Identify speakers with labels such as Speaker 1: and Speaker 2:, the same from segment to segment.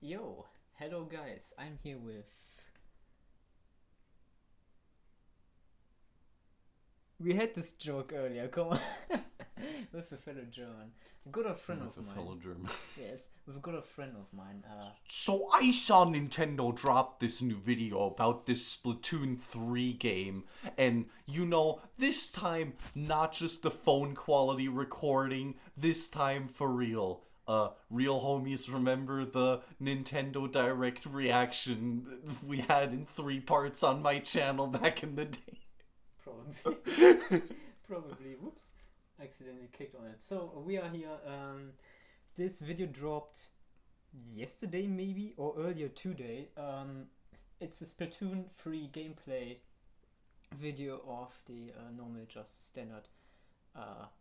Speaker 1: Yo, hello guys, I'm here with... We had this joke earlier, come on. With a fellow German. A good old friend
Speaker 2: With
Speaker 1: of
Speaker 2: a fellow
Speaker 1: mine.
Speaker 2: German.
Speaker 1: Yes, with a good old friend of mine.
Speaker 2: So I saw Nintendo drop this new video about this Splatoon 3 game, and this time not just the phone quality recording, this time for real. Real homies remember the Nintendo Direct reaction we had in 3 parts on my channel back in the day?
Speaker 1: Probably. Probably, whoops. Accidentally clicked on it. So, we are here. This video dropped yesterday maybe, or earlier today. It's a Splatoon 3 gameplay video of the normal, just standard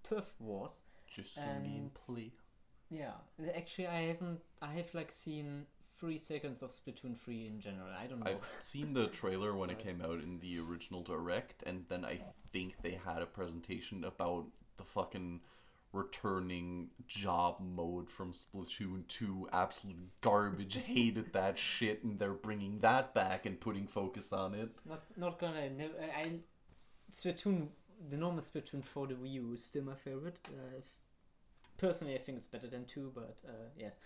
Speaker 1: turf wars.
Speaker 2: Just some
Speaker 1: And
Speaker 2: gameplay.
Speaker 1: yeah, actually, I have like seen 3 seconds of Splatoon 3 in general. I don't know.
Speaker 2: I've seen the trailer when it
Speaker 1: But
Speaker 2: came out in the original Direct, and then I think they had a presentation about the fucking returning job mode from Splatoon 2. Absolute garbage. Hated that shit, and they're bringing that back and putting focus on it.
Speaker 1: not gonna. No, Splatoon, the normal Splatoon for the Wii U is still my favorite. Personally, I think it's better than 2, but yes.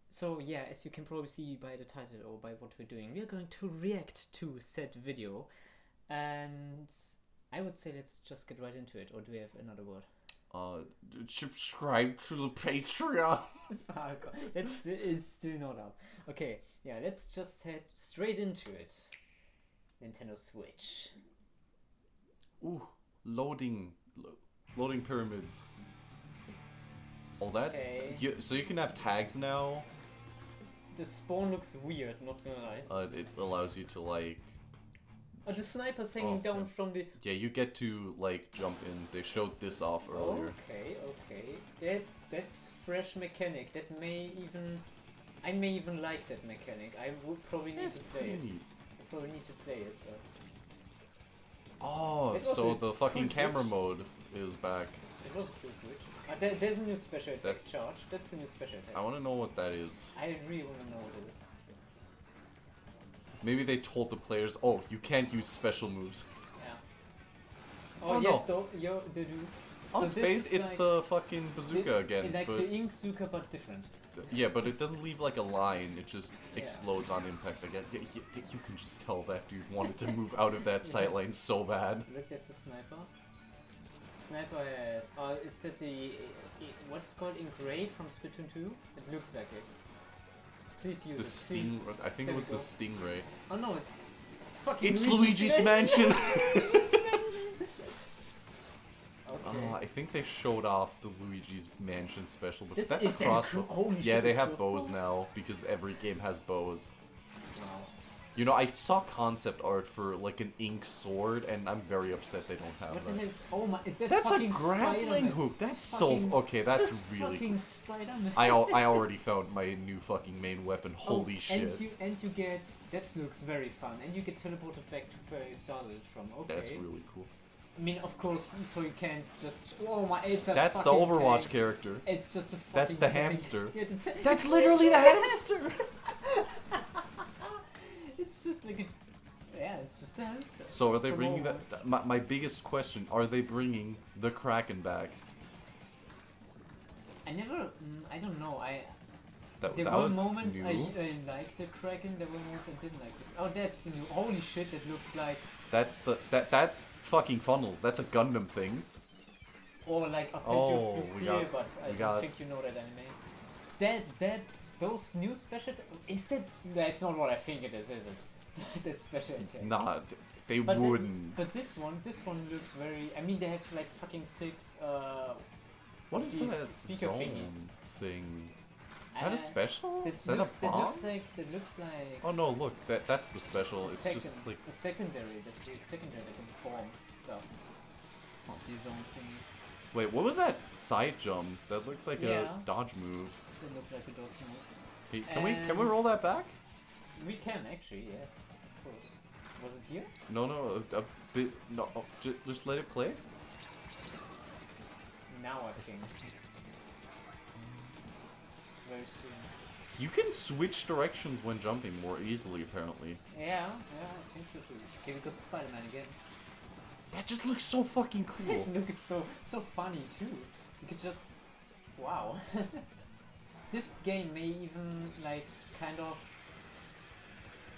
Speaker 1: So yeah, as you can probably see by the title or by what we're doing, we are going to react to said video, and I would say let's just get right into it. Or do we have another word?
Speaker 2: Uh, Subscribe to the Patreon.
Speaker 1: Fuck, it's still not up. Okay, yeah, let's just head straight into it. Nintendo Switch.
Speaker 2: Ooh, loading pyramids. Oh, that's
Speaker 1: Okay.
Speaker 2: so you can have tags now.
Speaker 1: The spawn looks weird, not gonna lie.
Speaker 2: It allows you to like.
Speaker 1: Oh, the sniper's hanging down
Speaker 2: okay.
Speaker 1: from the...
Speaker 2: Yeah, you get to like jump in. They showed this off earlier.
Speaker 1: Okay. That's fresh mechanic. That may even... I may even like that mechanic. I would probably need to play it.
Speaker 2: Neat.
Speaker 1: I probably need to play it, but...
Speaker 2: Oh,
Speaker 1: It was
Speaker 2: so
Speaker 1: a
Speaker 2: the fucking
Speaker 1: cool
Speaker 2: camera
Speaker 1: switch.
Speaker 2: mode is back.
Speaker 1: It was a cool switch. There's a new special attack
Speaker 2: That's-
Speaker 1: charge. That's a new special attack.
Speaker 2: I want to know what that is.
Speaker 1: I really want to know what it is.
Speaker 2: Maybe they told the players, oh, you can't use special moves.
Speaker 1: Yeah.
Speaker 2: Oh,
Speaker 1: Oh, yes,
Speaker 2: no.
Speaker 1: the new...
Speaker 2: Oh,
Speaker 1: So
Speaker 2: it's
Speaker 1: this
Speaker 2: based.
Speaker 1: is
Speaker 2: It's
Speaker 1: like
Speaker 2: the fucking bazooka again.
Speaker 1: Like
Speaker 2: But
Speaker 1: the Inkzooka, but different.
Speaker 2: yeah, but it doesn't leave like a line. It just
Speaker 1: Yeah.
Speaker 2: explodes on impact again. You can just tell that dude wanted to move out of that sight line so bad.
Speaker 1: Look, there's the sniper. Sniper has... is that the... what's it called? Engraved from Splatoon 2? It looks like it. Please use
Speaker 2: The
Speaker 1: it.
Speaker 2: sting.
Speaker 1: Please.
Speaker 2: I think
Speaker 1: There
Speaker 2: it
Speaker 1: we
Speaker 2: was the
Speaker 1: go.
Speaker 2: stingray.
Speaker 1: Oh no, it's fucking
Speaker 2: It's Luigi's Mansion.
Speaker 1: Okay.
Speaker 2: I think they showed off the Luigi's Mansion special, but
Speaker 1: That's-
Speaker 2: that's
Speaker 1: is
Speaker 2: a
Speaker 1: that a
Speaker 2: crossbow.
Speaker 1: holy
Speaker 2: Yeah,
Speaker 1: shit,
Speaker 2: they
Speaker 1: a
Speaker 2: have bows
Speaker 1: crossbow?
Speaker 2: now because every game has bows.
Speaker 1: Wow.
Speaker 2: You know, I saw concept art for like an ink sword, and I'm very upset they don't have
Speaker 1: What the
Speaker 2: that.
Speaker 1: hell is... Oh my...
Speaker 2: That's a
Speaker 1: fucking
Speaker 2: grappling
Speaker 1: Spider-Man.
Speaker 2: hook. That's
Speaker 1: It's
Speaker 2: so
Speaker 1: fucking-
Speaker 2: okay. That's
Speaker 1: just
Speaker 2: really
Speaker 1: fucking
Speaker 2: cool.
Speaker 1: Spider-Man.
Speaker 2: I already found my new fucking main weapon. Holy shit!
Speaker 1: And you get... That looks very fun. And you get teleported back to where you started from. Okay.
Speaker 2: That's really cool.
Speaker 1: I mean, of course, so you can't just... Oh my... It's a
Speaker 2: That's the
Speaker 1: fucking
Speaker 2: Overwatch
Speaker 1: tank.
Speaker 2: character.
Speaker 1: It's just a fucking
Speaker 2: That's the
Speaker 1: tank.
Speaker 2: hamster.
Speaker 1: Yeah,
Speaker 2: That's literally the hamster.
Speaker 1: It's just like a... Yeah, it's just a hamster.
Speaker 2: So are they
Speaker 1: From
Speaker 2: bringing
Speaker 1: Overwatch.
Speaker 2: that? My biggest question: are they bringing the Kraken back?
Speaker 1: I never... I don't know.
Speaker 2: That
Speaker 1: There
Speaker 2: that
Speaker 1: were
Speaker 2: was
Speaker 1: moments
Speaker 2: new.
Speaker 1: I liked the Kraken, there were moments I didn't like it. Oh, that's the new... Holy shit, that looks like...
Speaker 2: That's fucking funnels. That's a Gundam thing.
Speaker 1: Or like a
Speaker 2: Oh,
Speaker 1: picture of
Speaker 2: we
Speaker 1: Steel,
Speaker 2: got-
Speaker 1: but I
Speaker 2: we
Speaker 1: don't
Speaker 2: got-
Speaker 1: think you know that anime. Those new special... Is that... That's not what I think it is it? That special attack.
Speaker 2: Nah, they
Speaker 1: But
Speaker 2: wouldn't.
Speaker 1: But this one looked very... I mean, they have like fucking 6...
Speaker 2: What is
Speaker 1: these
Speaker 2: that
Speaker 1: speaker
Speaker 2: zone
Speaker 1: thingies.
Speaker 2: thing? Is that a special?
Speaker 1: That
Speaker 2: Is that
Speaker 1: looks,
Speaker 2: a bomb?
Speaker 1: that looks like...
Speaker 2: Oh no! Look, that's the special.
Speaker 1: the
Speaker 2: It's
Speaker 1: second,
Speaker 2: just like
Speaker 1: the secondary, that's the secondary, like a bomb stuff. Not the zone thing.
Speaker 2: wait, what was that side jump? That looked like
Speaker 1: Yeah.
Speaker 2: a dodge move.
Speaker 1: They look like a dodge move.
Speaker 2: Hey, can we roll that back?
Speaker 1: We can actually, yes, of course. Was it here?
Speaker 2: No, a bit. No, just let it play.
Speaker 1: Now I think. Very soon.
Speaker 2: You can switch directions when jumping more easily, apparently.
Speaker 1: Yeah, I think so too. Okay, we got Spider-Man again.
Speaker 2: That just looks so fucking cool.
Speaker 1: It looks so funny too. You could just, wow. This game may even like kind of.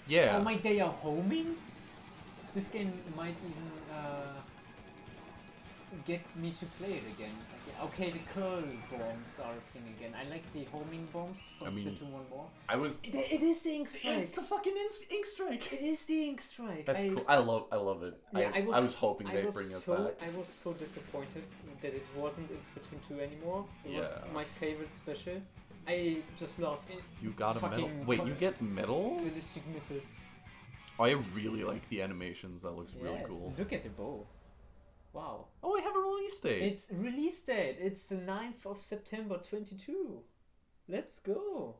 Speaker 2: Yeah.
Speaker 1: Oh, might they are homing? This game might even get me to play it again. Okay, the curl bombs are a thing again. I like the homing bombs from Splatoon 1 more. It is the ink strike.
Speaker 2: It's the fucking ink strike.
Speaker 1: It is the ink strike.
Speaker 2: That's cool. I love it.
Speaker 1: Yeah,
Speaker 2: I was hoping they'd bring it back.
Speaker 1: I was so disappointed that it wasn't in Splatoon 2 anymore. It was my favorite special. I just love it.
Speaker 2: You got a medal. Wait, you get medals?
Speaker 1: Ballistic missiles.
Speaker 2: Oh, I really like the animations. That looks really cool.
Speaker 1: Look at the bow. Wow.
Speaker 2: Oh, I have a release date.
Speaker 1: It's release date. It's the 9th of September 22. Let's go.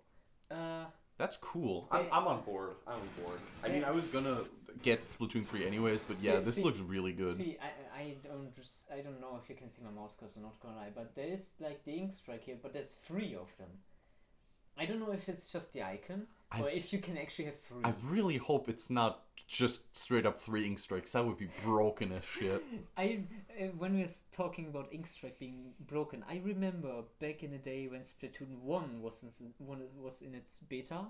Speaker 2: That's cool. I'm on board. I'm on board. I mean, I was gonna get Splatoon 3 anyways, but this looks really good.
Speaker 1: See, I don't know if you can see my mouse cursor, not gonna lie, but there is like the ink strike here, but there's 3 of them. I don't know if it's just the icon or if you can actually have 3.
Speaker 2: I really hope it's not just straight up 3 ink strikes. That would be broken as shit.
Speaker 1: When we were talking about ink strike being broken, I remember back in the day when Splatoon 1 was in its beta,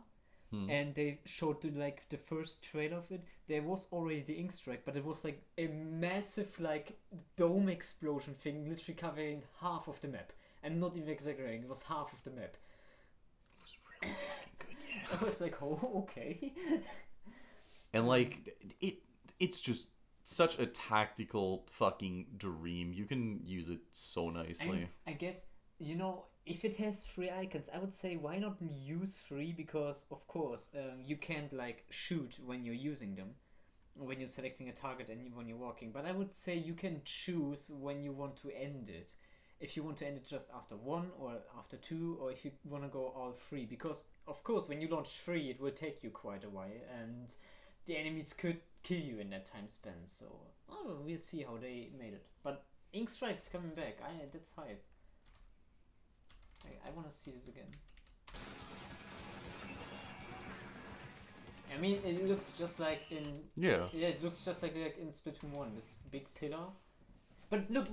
Speaker 1: and they showed the first trailer of it. There was already the ink strike, but it was like a massive like dome explosion thing, literally covering half of the map. I'm not even exaggerating. It was half of the map.
Speaker 2: It was really fucking good, yeah.
Speaker 1: I was like, oh, okay.
Speaker 2: And like it's just such a tactical fucking dream. You can use it so nicely.
Speaker 1: I guess, if it has 3 icons, I would say why not use 3, because of course you can't like shoot when you're using them, when you're selecting a target and when you're walking. But I would say you can choose when you want to end it. If you want to end it just after 1 or after 2, or if you want to go all 3, because of course when you launch 3 it will take you quite a while and the enemies could kill you in that time span. So we'll see how they made it. But ink strike's coming back. That's hype. I want to see this again. I mean, it looks just like in it looks just like in Splatoon 1, this big pillar. But look,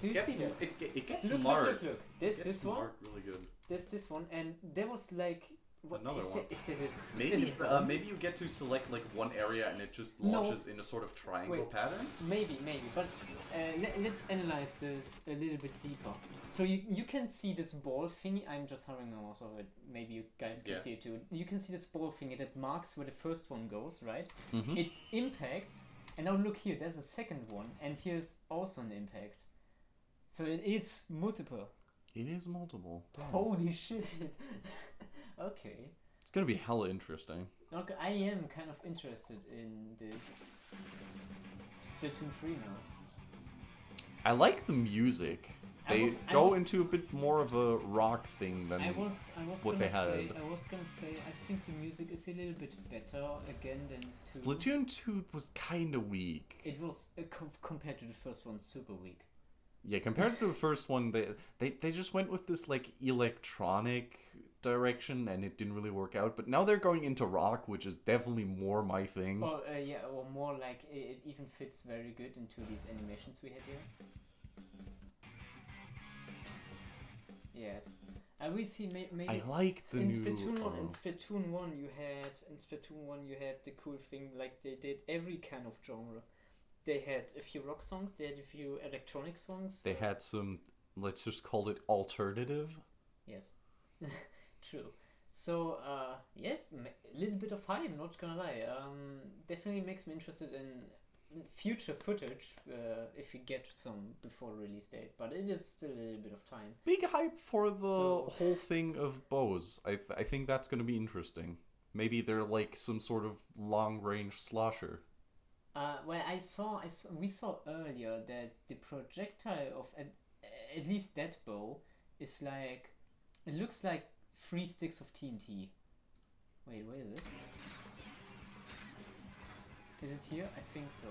Speaker 1: do you see that?
Speaker 2: It gets
Speaker 1: look,
Speaker 2: marked.
Speaker 1: Look. This one.
Speaker 2: Marked really good.
Speaker 1: This one, and there was like
Speaker 2: another one.
Speaker 1: Maybe
Speaker 2: you get to select like one area and it just launches in a sort of triangle pattern.
Speaker 1: Maybe, but let's analyze this a little bit deeper. So you can see this ball thingy. I'm just hovering my mouse over it. Maybe you guys can see it too. You can see this ball thingy that marks where the first one goes, right? Mm-hmm. It impacts, and now look here. There's a second one, and here's also an impact. So it is multiple.
Speaker 2: It is multiple. Damn.
Speaker 1: Holy shit. Okay.
Speaker 2: It's gonna be hella interesting.
Speaker 1: Okay, I am kind of interested in this Splatoon 3 now.
Speaker 2: I like the music. They go into a bit more of a rock thing than what they had.
Speaker 1: I was gonna say, I think the music is a little bit better again than 2.
Speaker 2: Splatoon 2 was kinda weak.
Speaker 1: It was, compared to the first one, super weak.
Speaker 2: Yeah, compared to the first one, they just went with this like electronic direction and it didn't really work out. But now they're going into rock, which is definitely more my thing.
Speaker 1: Or or more like it even fits very good into these animations we had here. Yes, we see maybe.
Speaker 2: I like the
Speaker 1: in
Speaker 2: new.
Speaker 1: Splatoon 1, in Splatoon 1 you had the cool thing, like they did every kind of genre. They had a few rock songs, they had a few electronic songs.
Speaker 2: They had some, let's just call it alternative.
Speaker 1: Yes, true. So, yes, a little bit of hype, not gonna lie. Definitely makes me interested in future footage, if we get some before release date. But it is still a little bit of time.
Speaker 2: Big hype for the whole thing of bows. I think that's gonna be interesting. Maybe they're like some sort of long-range slosher.
Speaker 1: Well, we saw earlier that the projectile of at least that bow is like, it looks like 3 sticks of TNT. Wait, where is it? Is it here? I think so.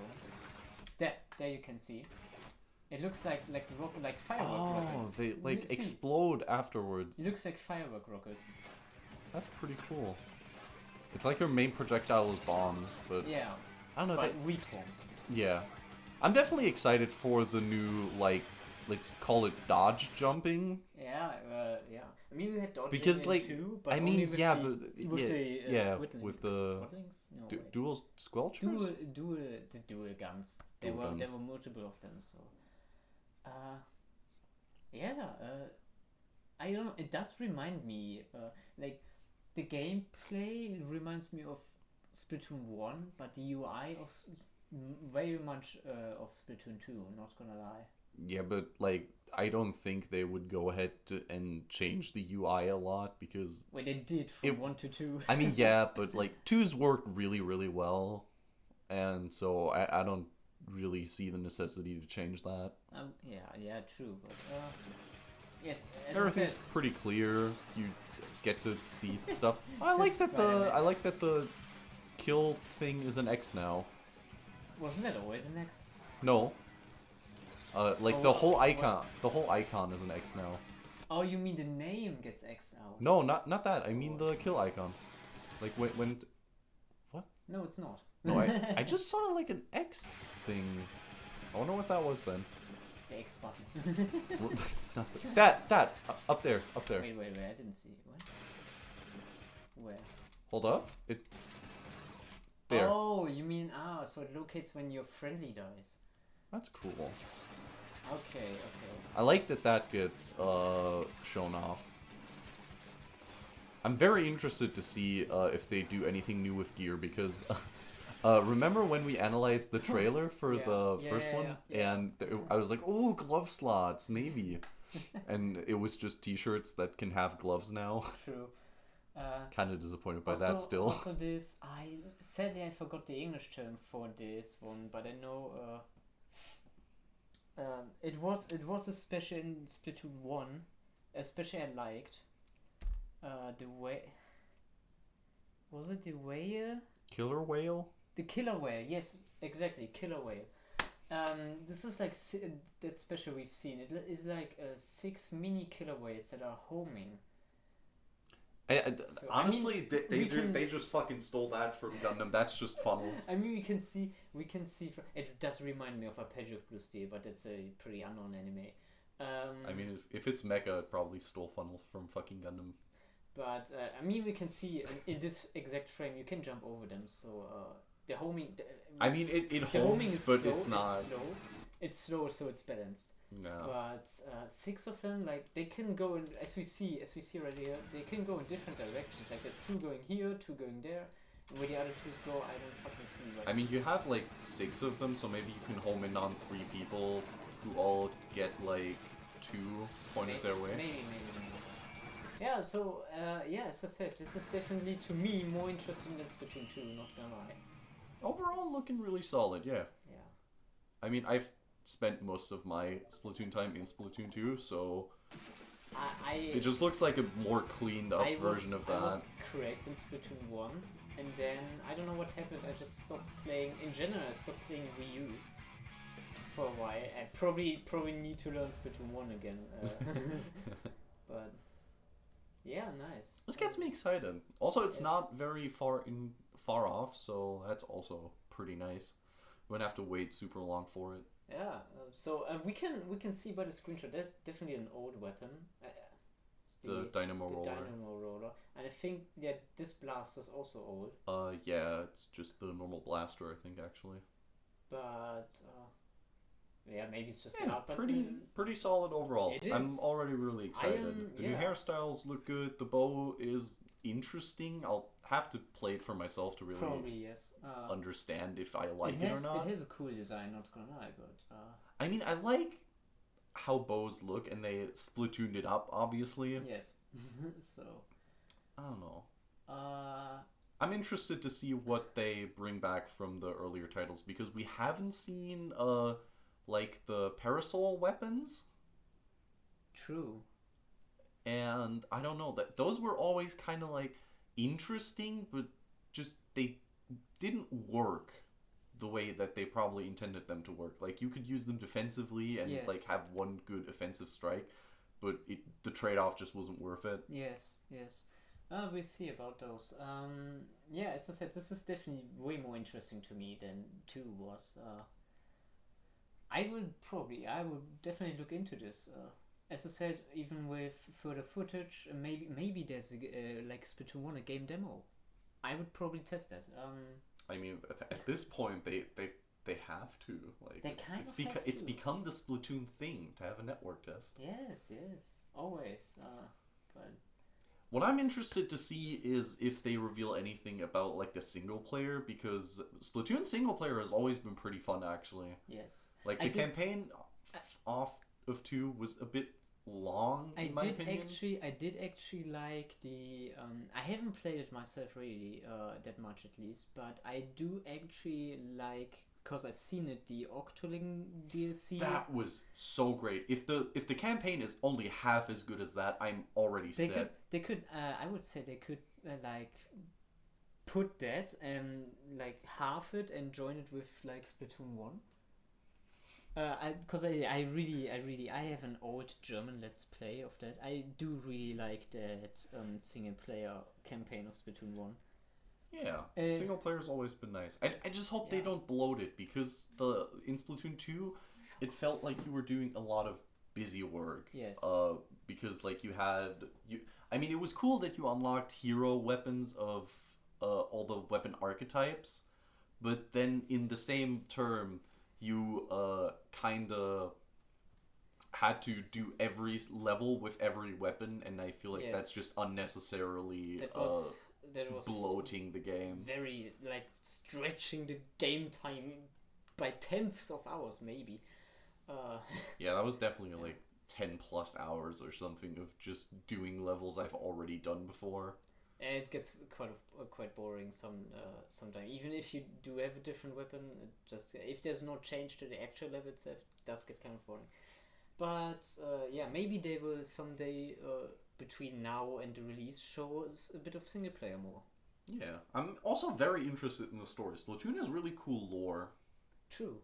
Speaker 1: There you can see. It looks like firework rockets.
Speaker 2: Oh, they like explode afterwards.
Speaker 1: It looks like firework rockets.
Speaker 2: That's pretty cool. It's like your main projectile is bombs, but
Speaker 1: Yeah,
Speaker 2: I don't know.
Speaker 1: but weak bombs.
Speaker 2: Yeah. I'm definitely excited for the new, like, let's call it dodge jumping.
Speaker 1: Yeah, yeah. I mean, we had dodging
Speaker 2: Because,
Speaker 1: in
Speaker 2: like,
Speaker 1: 2, but
Speaker 2: I
Speaker 1: only
Speaker 2: mean,
Speaker 1: with
Speaker 2: yeah,
Speaker 1: the,
Speaker 2: but,
Speaker 1: with
Speaker 2: yeah,
Speaker 1: the
Speaker 2: yeah,
Speaker 1: squidlings.
Speaker 2: with the
Speaker 1: Squidlings? No, wait.
Speaker 2: dual squelchers?
Speaker 1: The dual guns. There
Speaker 2: Dual
Speaker 1: were
Speaker 2: guns.
Speaker 1: multiple of them, so yeah, I don't know, it does remind me like the gameplay reminds me of Splatoon 1, but the UI of very much of Splatoon 2, not gonna lie.
Speaker 2: Yeah, but, like, I don't think they would go ahead and change the UI a lot because
Speaker 1: Wait, they did from 1 to 2.
Speaker 2: I mean, yeah, but, like, 2's worked really, really well, and so I don't really see the necessity to change that.
Speaker 1: Yeah, true, but yes, as
Speaker 2: Everything's
Speaker 1: I said,
Speaker 2: pretty clear. You get to see stuff. I
Speaker 1: Spider-Man.
Speaker 2: like that the kill thing is an X now.
Speaker 1: Wasn't that always an X?
Speaker 2: No. Like
Speaker 1: Oh,
Speaker 2: the whole
Speaker 1: what?
Speaker 2: icon is an X now.
Speaker 1: Oh, you mean the name gets X out?
Speaker 2: No, not that. I mean the kill icon. Like when what?
Speaker 1: No, it's not.
Speaker 2: No, I just saw like an X thing. I wonder what that was then.
Speaker 1: The X button.
Speaker 2: that up there.
Speaker 1: Wait, I didn't see it. What? Where?
Speaker 2: Hold up. It there.
Speaker 1: Oh, you mean so it locates when your friendly dies.
Speaker 2: That's cool.
Speaker 1: Okay.
Speaker 2: I like that gets shown off. I'm very interested to see if they do anything new with gear because remember when we analyzed the trailer for the first one and I was like, oh, glove slots maybe, and it was just T-shirts that can have gloves now.
Speaker 1: True.
Speaker 2: Kind of disappointed by that still.
Speaker 1: Also, sadly I forgot the English term for this one, but I know it was a special in Splatoon 1, especially I liked. The way was it the whale?
Speaker 2: Killer whale?
Speaker 1: The killer whale, yes, exactly, killer whale. This is like that special we've seen. It is like 6 mini killer whales that are homing.
Speaker 2: So, honestly, I mean, they just fucking stole that from Gundam. That's just funnels.
Speaker 1: I mean, we can see. It does remind me of Arpeggio of Blue Steel, but it's a pretty unknown anime.
Speaker 2: I mean, if it's mecha, it probably stole funnels from fucking Gundam.
Speaker 1: But I mean, we can see in this exact frame, you can jump over them. So the homing.
Speaker 2: I mean, it homes, but it's not.
Speaker 1: It's slow, so it's balanced.
Speaker 2: No.
Speaker 1: But 6 of them, like they can go in, as we see right here, they can go in different directions. Like there's 2 going here, 2 going there. And where the other 2s go, I don't fucking see. Right
Speaker 2: I mean, you have like 6 of them, so maybe you can home in on 3 people who all get like 2 pointed their way.
Speaker 1: Maybe. Yeah. So yeah, as I said, this is definitely to me more interesting than Splatoon 2. Not gonna lie.
Speaker 2: Overall, looking really solid. Yeah.
Speaker 1: Yeah.
Speaker 2: I mean, I've spent most of my Splatoon time in Splatoon 2, so it just looks like a more cleaned up version of that.
Speaker 1: I was correct in Splatoon 1, and then I don't know what happened. I just stopped playing. In general, I stopped playing Wii U for a while. I probably need to learn Splatoon 1 again. But yeah, nice.
Speaker 2: This gets me excited. Also, it's not very far off, so that's also pretty nice. We won't have to wait super long for it.
Speaker 1: Yeah, so we can see by the screenshot there's definitely an old weapon.
Speaker 2: The Dynamo Roller.
Speaker 1: Dynamo Roller, and I think this blast is also old.
Speaker 2: Yeah, it's just the normal blaster, I think actually.
Speaker 1: But yeah, maybe it's just an up.
Speaker 2: Pretty solid overall. I'm already really excited. The new hairstyles look good. The bow is interesting. I'll have to play it for myself to really understand if I like it or not.
Speaker 1: It has a cool design, not gonna lie, but
Speaker 2: I mean, I like how bows look, and they Splatooned it up, obviously.
Speaker 1: Yes. So
Speaker 2: I don't know. I'm interested to see what they bring back from the earlier titles because we haven't seen like the parasol weapons.
Speaker 1: True.
Speaker 2: And I don't know, that those were always kind of like interesting, but just they didn't work the way that they probably intended them to work. Like you could use them defensively and like have one good offensive strike, but the trade-off just wasn't worth it.
Speaker 1: Yes. We'll see about those. Yeah, as I said, this is definitely way more interesting to me than 2 was. I would definitely look into this. As I said, even with further footage, maybe there's like Splatoon 1 a game demo. I would probably test that.
Speaker 2: I mean, at this point, they have to like.
Speaker 1: They kind
Speaker 2: it's
Speaker 1: of have
Speaker 2: it's
Speaker 1: to.
Speaker 2: become the Splatoon thing to have a network test.
Speaker 1: Yes, always. But
Speaker 2: What I'm interested to see is if they reveal anything about like the single player, because Splatoon single player has always been pretty fun actually.
Speaker 1: yes,
Speaker 2: Like the campaign off of 2 was a bit long in my opinion.
Speaker 1: I did actually like the. I haven't played it myself really that much at least, but I do actually like because I've seen it the Octoling DLC.
Speaker 2: That was so great. If the campaign is only half as good as that, I'm already set.
Speaker 1: They could. I would say they could like put that and like half it and join it with like Splatoon 1. Because I have an old German Let's Play of that. I do really like that single player campaign of Splatoon 1.
Speaker 2: Yeah, single player's always been nice. I just hope they
Speaker 1: Yeah.
Speaker 2: don't bloat it, because in Splatoon 2, it felt like you were doing a lot of busy work.
Speaker 1: Yes.
Speaker 2: Because like I mean, it was cool that you unlocked hero weapons of all the weapon archetypes, but then in the same term, you kind of had to do every level with every weapon, and I feel like that's
Speaker 1: Yes.
Speaker 2: just unnecessarily
Speaker 1: That was
Speaker 2: bloating the game.
Speaker 1: very like stretching the game time by tenths of hours maybe. Uh,
Speaker 2: Yeah, that was definitely like 10 plus hours or something of just doing levels I've already done before.
Speaker 1: and it gets quite boring sometimes. Even if you do have a different weapon, just if there's no change to the actual level itself, it does get kind of boring. But yeah, maybe they will someday between now and the release show us a bit of single player more.
Speaker 2: Yeah, I'm also very interested in the story. Splatoon has really cool lore.
Speaker 1: True.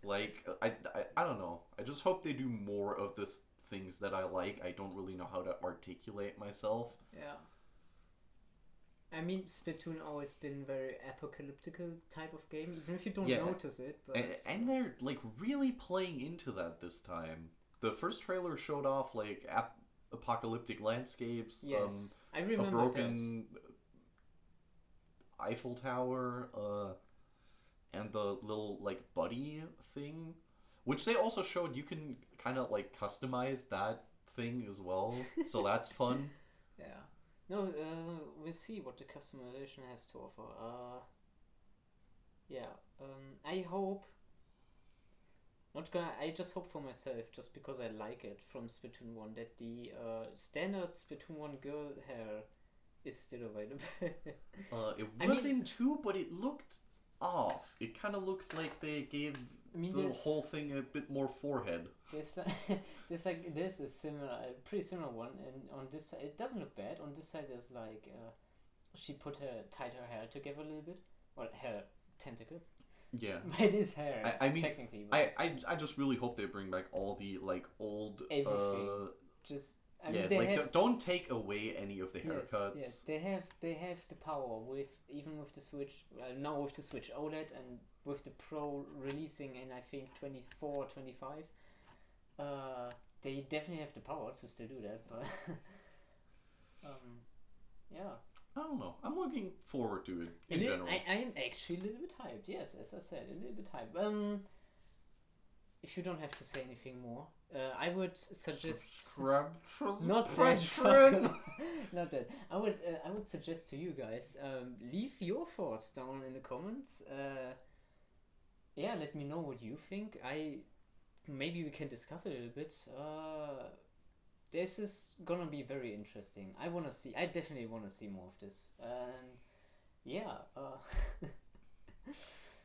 Speaker 2: Like, I don't know. I just hope they do more of the things that I like. I don't really know how to articulate myself.
Speaker 1: Yeah. I mean, Splatoon always been very apocalyptical type of game, even if you don't
Speaker 2: Yeah.
Speaker 1: notice it. But
Speaker 2: And they're, like, really playing into that this time. The first trailer showed off, like, apocalyptic landscapes,
Speaker 1: yes, I
Speaker 2: a
Speaker 1: remember
Speaker 2: broken Eiffel Tower, and the little like buddy thing, which they also showed you can kind of like customize that thing as well. So that's fun.
Speaker 1: that. Yeah. No, we'll see what the customization has to offer. Yeah. I hope. Not gonna. I just hope for myself, just because I like it from Splatoon 1, that the standard Splatoon 1 girl hair is still available.
Speaker 2: It
Speaker 1: I
Speaker 2: was
Speaker 1: mean-
Speaker 2: in 2, but it looked off. It kind of looked like they gave
Speaker 1: I mean,
Speaker 2: the
Speaker 1: there's
Speaker 2: whole thing a bit more forehead.
Speaker 1: there's a similar, a pretty similar one, and on this side it doesn't look bad. On this side there's like she tied her hair together a little bit, well, her tentacles.
Speaker 2: Yeah.
Speaker 1: But it is hair.
Speaker 2: I mean,
Speaker 1: technically. But
Speaker 2: I just really hope they bring back all the like old
Speaker 1: Everything. just I mean,
Speaker 2: yeah,
Speaker 1: they
Speaker 2: like
Speaker 1: have.
Speaker 2: don't take away any of the haircuts.
Speaker 1: Yes, they have the power with even with the Switch, now with the Switch OLED and with the Pro releasing in I think 24, 25. They definitely have the power to still do that, but yeah.
Speaker 2: I don't know. I'm looking forward to it in
Speaker 1: And
Speaker 2: general.
Speaker 1: I am actually a little bit hyped. Yes, as I said, a little bit hyped. If you don't have to say anything more, I would suggest.
Speaker 2: Subscribe to the
Speaker 1: Not that.
Speaker 2: Patreon.
Speaker 1: Not that. I would suggest to you guys, leave your thoughts down in the comments. Yeah, let me know what you think. Maybe we can discuss it a little bit. This is gonna be very interesting. I definitely wanna see more of this. And yeah,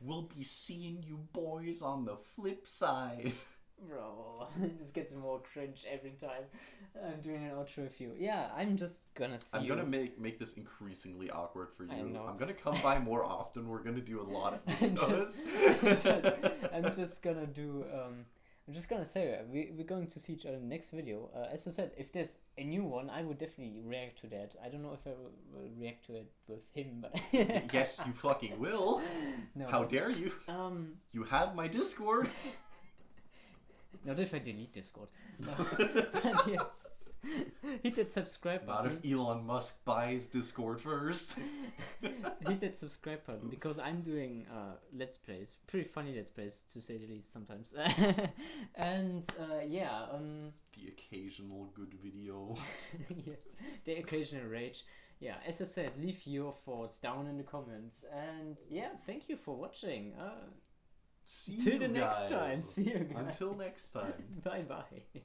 Speaker 2: We'll be seeing you boys on the flip side.
Speaker 1: bro, this gets more cringe every time I'm doing an outro with you. Yeah, I'm just gonna see
Speaker 2: I'm
Speaker 1: you.
Speaker 2: gonna make this increasingly awkward for you.
Speaker 1: I know.
Speaker 2: I'm gonna come by more often. We're gonna do a lot of
Speaker 1: I'm
Speaker 2: videos.
Speaker 1: I'm just gonna do I'm just gonna say we're going to see each other in the next video. As I said, if there's a new one, I would definitely react to that. I don't know if I will react to it with him, but
Speaker 2: Yes, you fucking will.
Speaker 1: no,
Speaker 2: How dare you? You have my Discord.
Speaker 1: Not if I delete Discord. No. But yes, hit that subscribe
Speaker 2: Not
Speaker 1: button.
Speaker 2: if Elon Musk buys Discord first.
Speaker 1: Hit that subscribe button because I'm doing let's plays, pretty funny let's plays to say the least sometimes. And yeah,
Speaker 2: The occasional good video.
Speaker 1: yes, the occasional rage. Yeah, as I said, leave your thoughts down in the comments, and yeah, thank you for watching.
Speaker 2: See
Speaker 1: Till
Speaker 2: you
Speaker 1: the next
Speaker 2: guys.
Speaker 1: time. See you guys.
Speaker 2: Until next time.
Speaker 1: Bye bye.